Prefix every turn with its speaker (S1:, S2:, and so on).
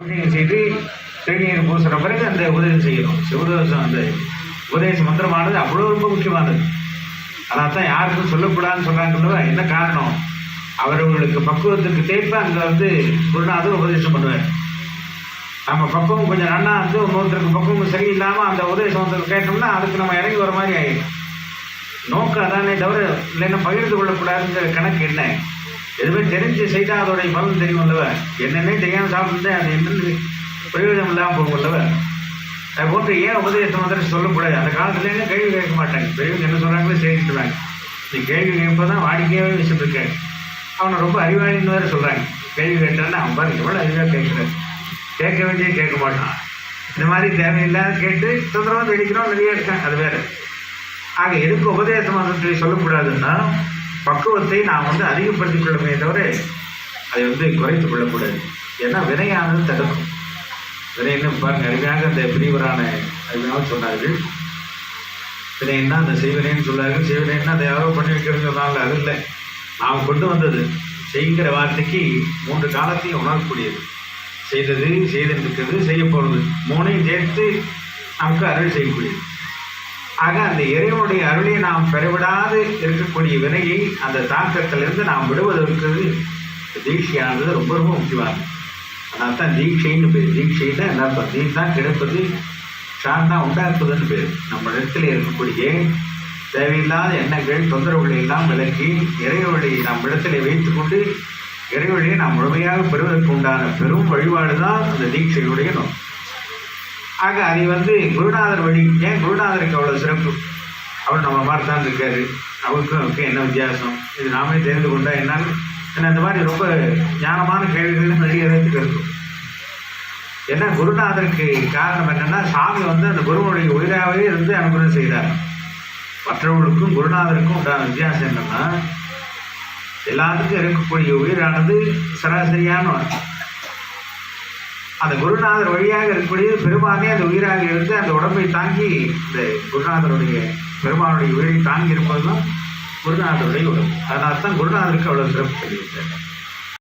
S1: பூஜைகள் செய்து திருநீர் பூசுகிற பிறகு அந்த உபதேசம் செய்யணும். சிவதோஷம் அந்த உபதேச மந்திரமானது அவ்வளோ ரொம்ப முக்கியமானது. அதான் தான் யாருக்கும் சொல்லக்கூடாதுன்னு சொல்கிறாங்கல்ல. என்ன காரணம்? அவர்களுக்கு பக்குவத்துக்கு தேய்ப்ப அங்கே குருநாதர் உபதேசம் பண்ணுவார். நம்ம பக்குவம் கொஞ்சம் நன்னா இன்னொருத்தருக்கு பக்குவம் சரியில்லாமல் அந்த உபதேசம் கேட்டோம்னா அதுக்கு நம்ம இறங்கி வர மாதிரி ஆகிடும். நோக்கம் அதானே தவிர இல்லைன்னா பகிர்ந்து கொள்ளக்கூடாதுங்கிற கணக்கு என்ன? எதுவுமே தெரிஞ்சு செய்தால் அதோடைய பலன் தெரியும் அல்லவ. என்னென்ன தெரியாமல் சாப்பிட்டு அது என்னென்னு பிரயோஜனம் இல்லாமல் போகும் அல்லவ. அது போன்று ஏன் உபதேசம் சொல்லக்கூடாது? அந்த காலத்துலேருந்து கேள்வி கேட்க மாட்டாங்க. பெரியவங்க என்ன சொல்கிறாங்களோ செய்துட்டுருவாங்க. நீ கேள்வி கேட்போ தான் வாடிக்கையாகவே வச்சுட்டு இருக்கேன். அவனை ரொம்ப அறிவாளின்னு வேறு சொல்கிறாங்க. கேள்வி கேட்டான்னா அவன் பாருங்க எவ்வளோ அறிவாக கேட்குறாரு. கேட்க வேண்டிய கேட்க மாட்டான். இந்த மாதிரி தேவையில்லாத கேட்டு தொந்தரவாக தெளிக்கணும் நிறைய இருக்காங்க. அது வேறு. ஆக எதுக்கு உபதேசம் சொல்லக்கூடாதுன்னா பக்குவத்தை நாம் அதிகப்படுத்திக் கொள்ளமே தவிர அதை குறைத்துக் கொள்ளக்கூடாது. ஏன்னா வினையானது தடுக்கும். வினைன்னு பாருங்க அருமையாக அந்த பிரிவரான அருமையாக சொன்னார்கள். வினைன்னா அந்த செய்வினைன்னு சொன்னார்கள். செய்வினைன்னா அதை யாரோ பண்ணி வைக்கிறதுன்னு சொன்னாங்க. அது இல்லை, நாம் கொண்டு வந்தது. செய்கிற வார்த்தைக்கு 3 காலத்தையும் உணரக்கூடியது. செய்தது, செய்திருக்கிறது, செய்ய போகிறது, 3ஐயும் சேர்த்து நமக்கு அருள் செய்யக்கூடியது. ஆக அந்த இறைவனுடைய அருளை நாம் பெறவிடாது இருக்கக்கூடிய வினையை அந்த தாக்கத்திலிருந்து நாம் விடுவதற்கு தீட்சையானது ரொம்ப ரொம்ப முக்கியமானது. அதனால தான் தீட்சைன்னு பேர். தீட்சைன்னா என்ன? தீர்த்தான் கிடைப்பது, சாந்தா உண்டாக்குவதுன்னு பேர். நம்ம இடத்துல இருக்கக்கூடிய தேவையில்லாத எண்ணங்கள் தொந்தரவுகளை எல்லாம் விலக்கி இறைவனை நம் இடத்துல வைத்துக்கொண்டு இறைவனையை நாம் முழுமையாக பெறுவதற்கு உண்டான பெரும் வழிபாடு தான் அந்த தீட்சையுடைய நோக்கம். ஆக அதை குருநாதர் வழி. ஏன் குருநாதருக்கு அவ்வளோ சிறப்பு? அவர் நம்ம மாதிரி தான் இருக்காரு. அவருக்கும் என்ன வித்தியாசம்? இது நாமே தெரிந்து கொண்டா என்னாலும் இந்த மாதிரி ரொம்ப ஞானமான கேள்விகள் நிறைய இடத்துக்கு இருக்கும். ஏன்னா குருநாதருக்கு காரணம் என்னென்னா சாமி அந்த குருவனுடைய உயிராகவே அனுகிரகம் செய்தார். மற்றவர்களுக்கும் குருநாதருக்கும் உண்டான வித்தியாசம் என்னென்னா எல்லாத்துக்கும் இருக்கக்கூடிய உயிரானது சராசரியான அந்த குருநாதர் வழியாக இருக்கக்கூடிய பெருமானே அந்த உயிராக இருந்து அந்த உடம்பை தாங்கி இந்த குருநாதருடைய பெருமானுடைய உயிரை தாங்கி இருப்பது தான் குருநாதருடைய உடம்பு. அதனால தான் குருநாதருக்கு அவ்வளோ சிறப்பு சொல்லியிருக்காரு.